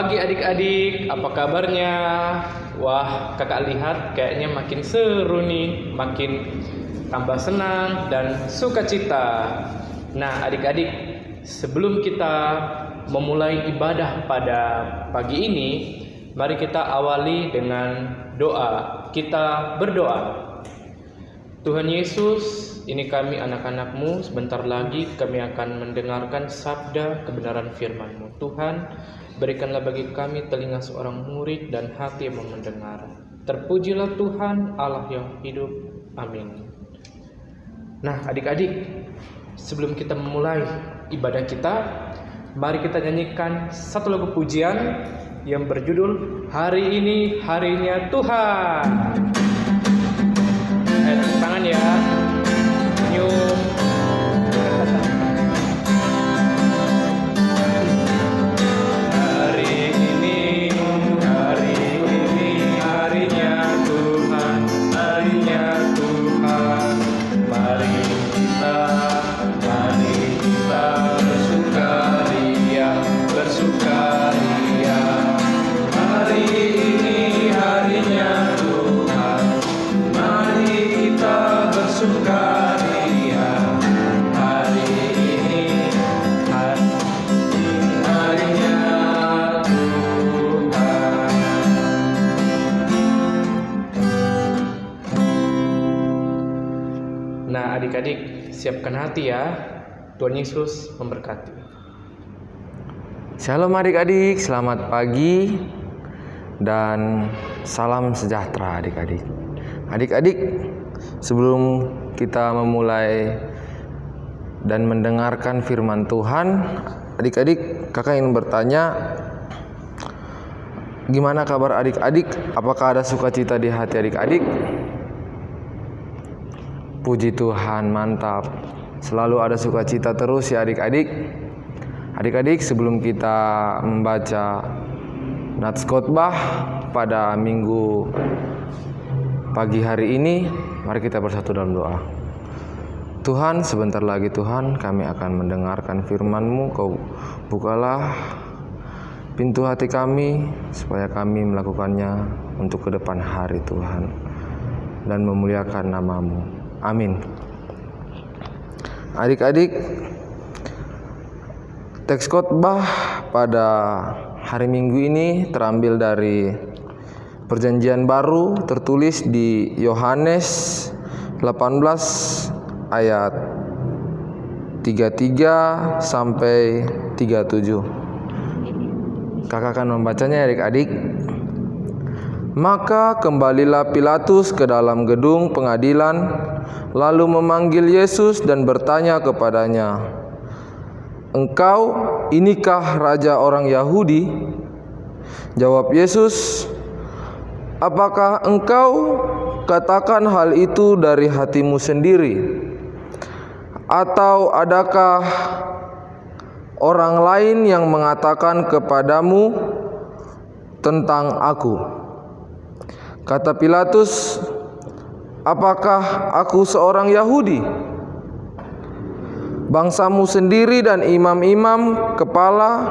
pagi adik-adik, apa kabarnya? Wah, kakak lihat kayaknya makin seru nih, makin tambah senang dan sukacita. Nah adik-adik, sebelum kita memulai ibadah pada pagi ini, mari kita awali dengan doa. Kita berdoa. Tuhan Yesus, ini kami anak-anak-Mu, sebentar lagi kami akan mendengarkan sabda kebenaran firman-Mu. Tuhan, berikanlah bagi kami telinga seorang murid dan hati yang mendengar. Terpujilah Tuhan Allah yang hidup. Amin. Nah adik-adik, sebelum kita memulai ibadah kita, mari kita nyanyikan satu lagu pujian yang berjudul Hari Ini Harinya Tuhan. Tepuk tangan ya. Senyum. Hari ini harinya Tuhan, harinya Tuhan. Mari kita bersukaria, bersukaria. Hari ini harinya Tuhan, mari kita bersukaria. Hari ini harinya Tuhan. Nah adik-adik, siapkan hati ya. Tuhan Yesus memberkati. Shalom adik-adik, selamat pagi dan salam sejahtera adik-adik. Adik-adik, sebelum kita memulai dan mendengarkan firman Tuhan, adik-adik, kakak ingin bertanya, gimana kabar adik-adik? Apakah ada sukacita di hati adik-adik? Puji Tuhan, mantap. Selalu ada sukacita terus ya adik-adik. Adik-adik, sebelum kita membaca nats khotbah pada minggu pagi hari ini, mari kita bersatu dalam doa. Tuhan, sebentar lagi Tuhan, kami akan mendengarkan firman-Mu. Kau bukalah pintu hati kami supaya kami melakukannya untuk ke depan hari Tuhan dan memuliakan nama-Mu. Amin. Adik-adik, teks khotbah pada hari Minggu ini terambil dari Perjanjian Baru, tertulis di Yohanes 18 ayat 33 sampai 37. Kakak akan membacanya adik-adik. Maka kembalilah Pilatus ke dalam gedung pengadilan, lalu memanggil Yesus dan bertanya kepadanya, "Engkau inikah raja orang Yahudi?" Jawab Yesus, "Apakah engkau katakan hal itu dari hatimu sendiri? Atau adakah orang lain yang mengatakan kepadamu tentang aku?" Kata Pilatus, "Apakah aku seorang Yahudi? Bangsamu sendiri dan imam-imam kepala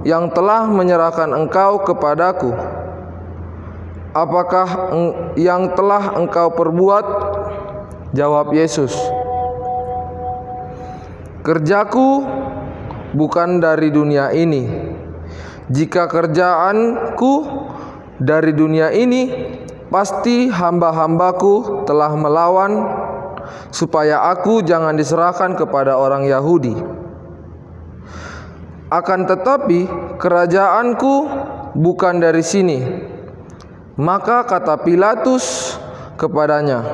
yang telah menyerahkan engkau kepadaku. Apakah yang telah engkau perbuat?" Jawab Yesus, "Kerjaku bukan dari dunia ini. Jika kerjaanku dari dunia ini, pasti hamba-hambaku telah melawan supaya aku jangan diserahkan kepada orang Yahudi. Akan tetapi kerajaanku bukan dari sini." Maka kata Pilatus kepadanya,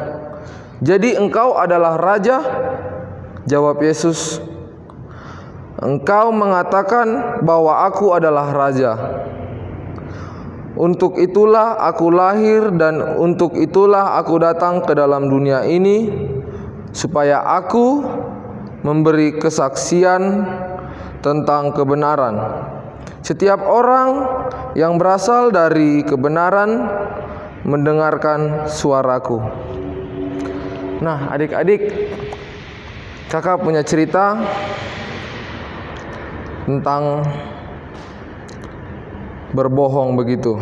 "Jadi engkau adalah raja?" Jawab Yesus, "Engkau mengatakan bahwa aku adalah raja. Untuk itulah aku lahir dan untuk itulah aku datang ke dalam dunia ini, supaya aku memberi kesaksian tentang kebenaran. Setiap orang yang berasal dari kebenaran mendengarkan suaraku." Nah adik-adik, kakak punya cerita tentang berbohong begitu.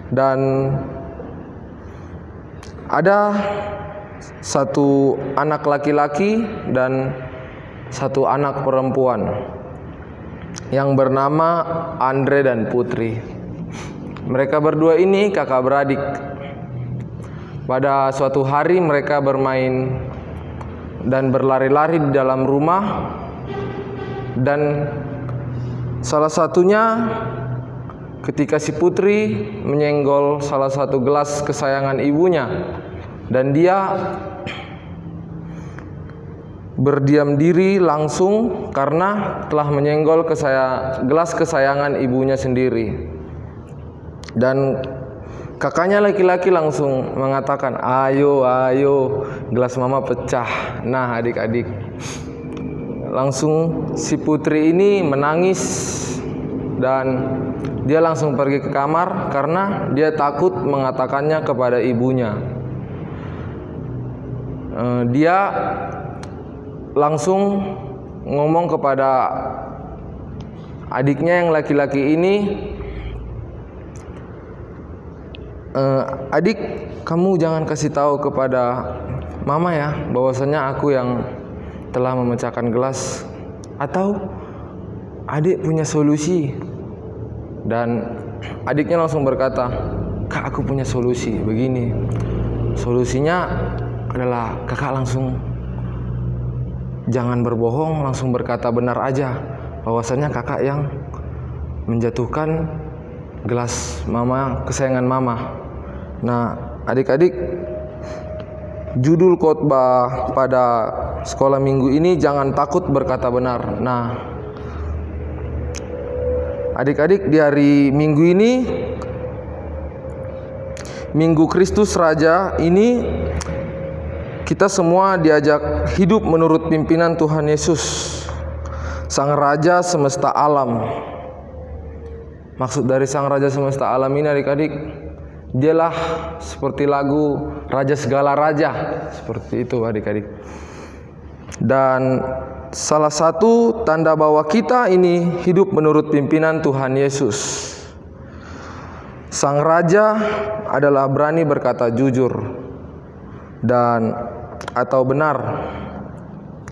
Dan ada satu anak laki-laki dan satu anak perempuan yang bernama Andre dan Putri. Mereka berdua ini kakak beradik. Pada suatu hari mereka bermain dan berlari-lari di dalam rumah, dan salah satunya ketika si Putri menyenggol salah satu gelas kesayangan ibunya, dan dia berdiam diri langsung karena telah menyenggol gelas kesayangan ibunya sendiri. Dan kakaknya laki-laki langsung mengatakan, ayo gelas mama pecah. Nah adik-adik, langsung si Putri ini menangis dan dia langsung pergi ke kamar karena dia takut mengatakannya kepada ibunya. Dia langsung ngomong kepada adiknya yang laki-laki ini, adik, kamu jangan kasih tahu kepada mama ya bahwasanya aku yang telah memecahkan gelas, atau adik punya solusi. Dan adiknya langsung berkata, kak, aku punya solusi begini. Solusinya adalah kakak langsung jangan berbohong, langsung berkata benar aja bahwasanya kakak yang menjatuhkan gelas mama, kesayangan mama. Nah adik-adik, judul khotbah pada sekolah minggu ini, jangan takut berkata benar. Nah adik-adik, di hari Minggu ini, Minggu Kristus Raja ini, kita semua diajak hidup menurut pimpinan Tuhan Yesus, Sang Raja semesta alam. Maksud dari Sang Raja semesta alam ini adik-adik, dialah seperti lagu Raja segala raja, seperti itu adik-adik. Dan salah satu tanda bahwa kita ini hidup menurut pimpinan Tuhan Yesus, Sang Raja adalah berani berkata jujur dan atau benar.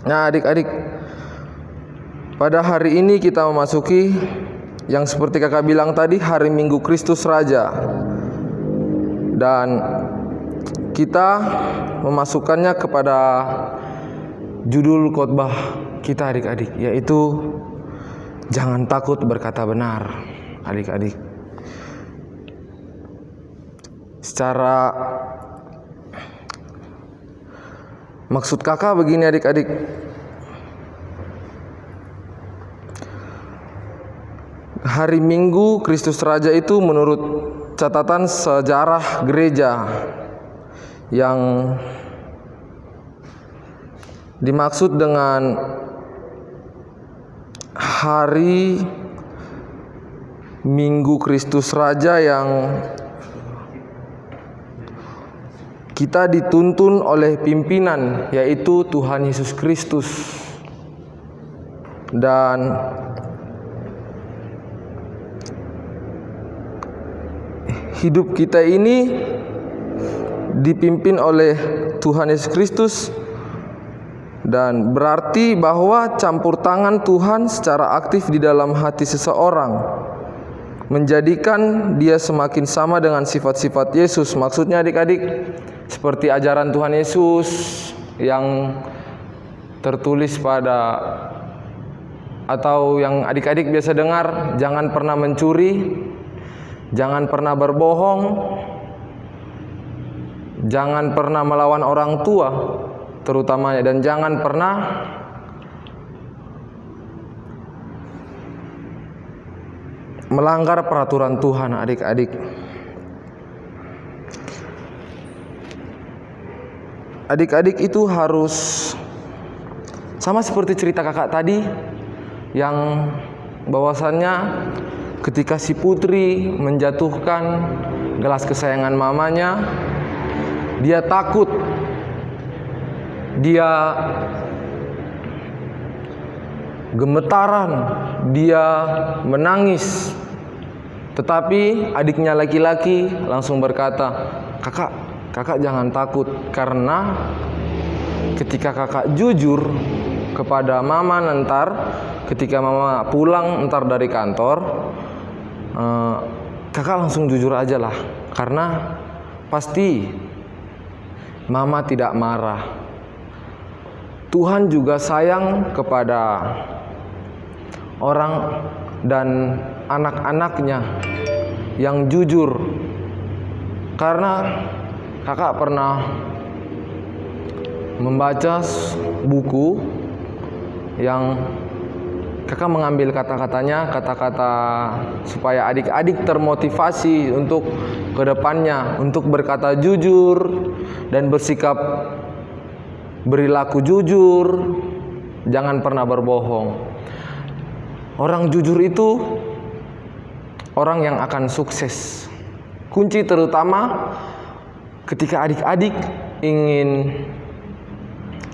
Nah adik-adik, pada hari ini kita memasuki yang seperti kakak bilang tadi, hari Minggu Kristus Raja. Dan kita memasukkannya kepada judul khotbah kita adik-adik, yaitu jangan takut berkata benar adik-adik. Secara maksud kakak begini adik-adik, hari Minggu Kristus Raja itu menurut catatan sejarah gereja yang dimaksud dengan hari Minggu Kristus Raja yang kita dituntun oleh pimpinan, yaitu Tuhan Yesus Kristus. Dan hidup kita ini dipimpin oleh Tuhan Yesus Kristus, dan berarti bahwa campur tangan Tuhan secara aktif di dalam hati seseorang menjadikan dia semakin sama dengan sifat-sifat Yesus. Maksudnya adik-adik, seperti ajaran Tuhan Yesus yang tertulis pada, atau yang adik-adik biasa dengar, jangan pernah mencuri, jangan pernah berbohong, jangan pernah melawan orang tua terutamanya, dan jangan pernah melanggar peraturan Tuhan adik-adik. Adik-adik itu harus sama seperti cerita kakak tadi, yang bahwasannya ketika si Putri menjatuhkan gelas kesayangan mamanya, dia takut, dia gemetaran, dia menangis. Tetapi adiknya laki-laki langsung berkata, kakak jangan takut, karena ketika kakak jujur kepada mama nantar, ketika mama pulang ntar dari kantor, kakak langsung jujur aja lah, karena pasti mama tidak marah. Tuhan juga sayang kepada orang dan anak-anaknya yang jujur. Karena kakak pernah membaca buku yang kakak mengambil kata-kata supaya adik-adik termotivasi untuk kedepannya, untuk berkata jujur dan bersikap berilaku jujur, jangan pernah berbohong. Orang jujur itu orang yang akan sukses. Kunci terutama ketika adik-adik ingin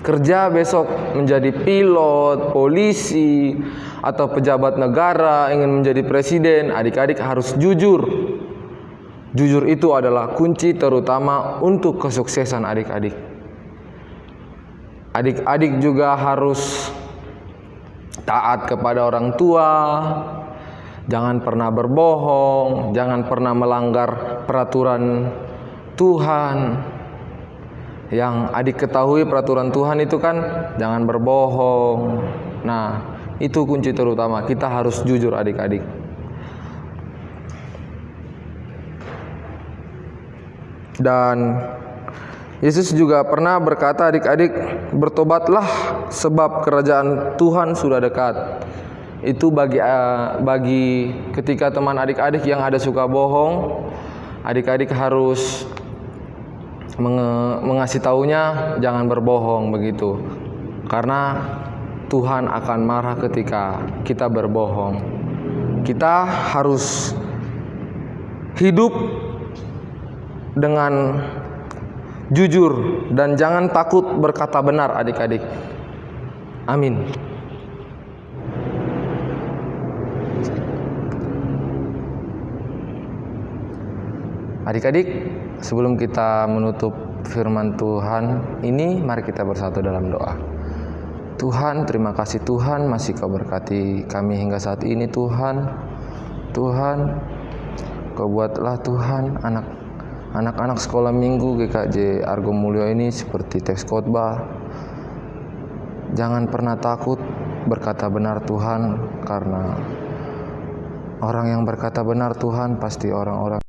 kerja besok menjadi pilot, polisi, atau pejabat negara, ingin menjadi presiden, adik-adik harus jujur. Jujur itu adalah kunci terutama untuk kesuksesan adik-adik. Adik-adik juga harus taat kepada orang tua, jangan pernah berbohong, jangan pernah melanggar peraturan Tuhan. Yang adik ketahui peraturan Tuhan itu kan jangan berbohong. Nah, itu kunci terutama. Kita harus jujur adik-adik. Dan Yesus juga pernah berkata, adik-adik, bertobatlah sebab kerajaan Tuhan sudah dekat. Itu bagi ketika teman adik-adik yang ada suka bohong, adik-adik harus mengasih taunya jangan berbohong begitu. Karena Tuhan akan marah ketika kita berbohong. Kita harus hidup dengan jujur dan jangan takut berkata benar adik-adik. Amin. Adik-adik, sebelum kita menutup firman Tuhan ini, mari kita bersatu dalam doa. Tuhan, terima kasih Tuhan masih Kau berkati kami hingga saat ini Tuhan. Tuhan, Kau buatlah Tuhan anak-anak sekolah minggu GKJ Argo Mulyo ini seperti teks khotbah. Jangan pernah takut berkata benar Tuhan, karena orang yang berkata benar Tuhan pasti orang-orang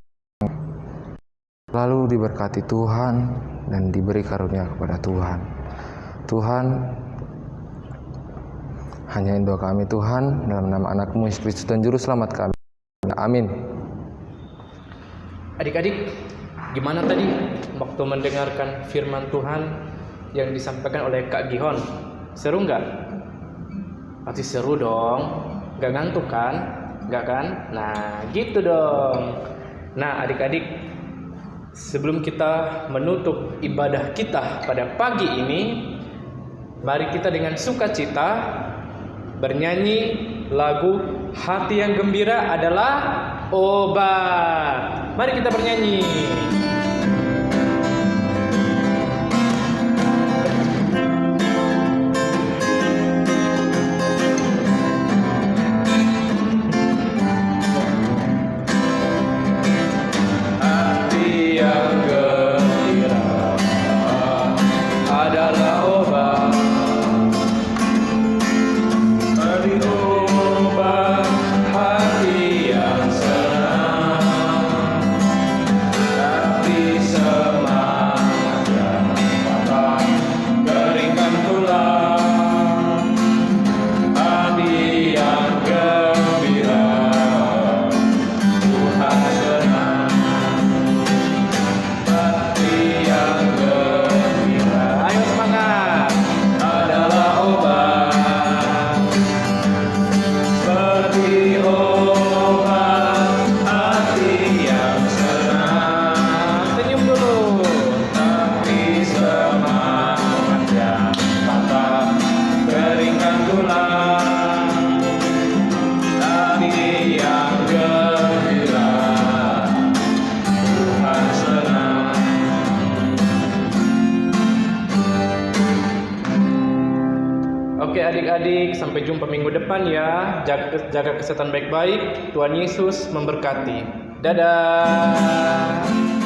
lalu diberkati Tuhan dan diberi karunia kepada Tuhan. Tuhan, hanya doa kami Tuhan, dalam nama anak-Mu Yesus Kristus dan Juru Selamat kami. Amin. Adik-adik, gimana tadi waktu mendengarkan firman Tuhan yang disampaikan oleh Kak Gihon? Seru nggak? Pasti seru dong. Nggak ngantuk kan? Nggak kan? Nah, gitu dong. Nah, adik-adik, sebelum kita menutup ibadah kita pada pagi ini, mari kita dengan sukacita bernyanyi lagu Hati yang Gembira Adalah Obat. Mari kita bernyanyi. Hati yang senang adik-adik, sampai jumpa minggu depan ya. Jaga kesehatan baik-baik. Tuhan Yesus memberkati. Dadah.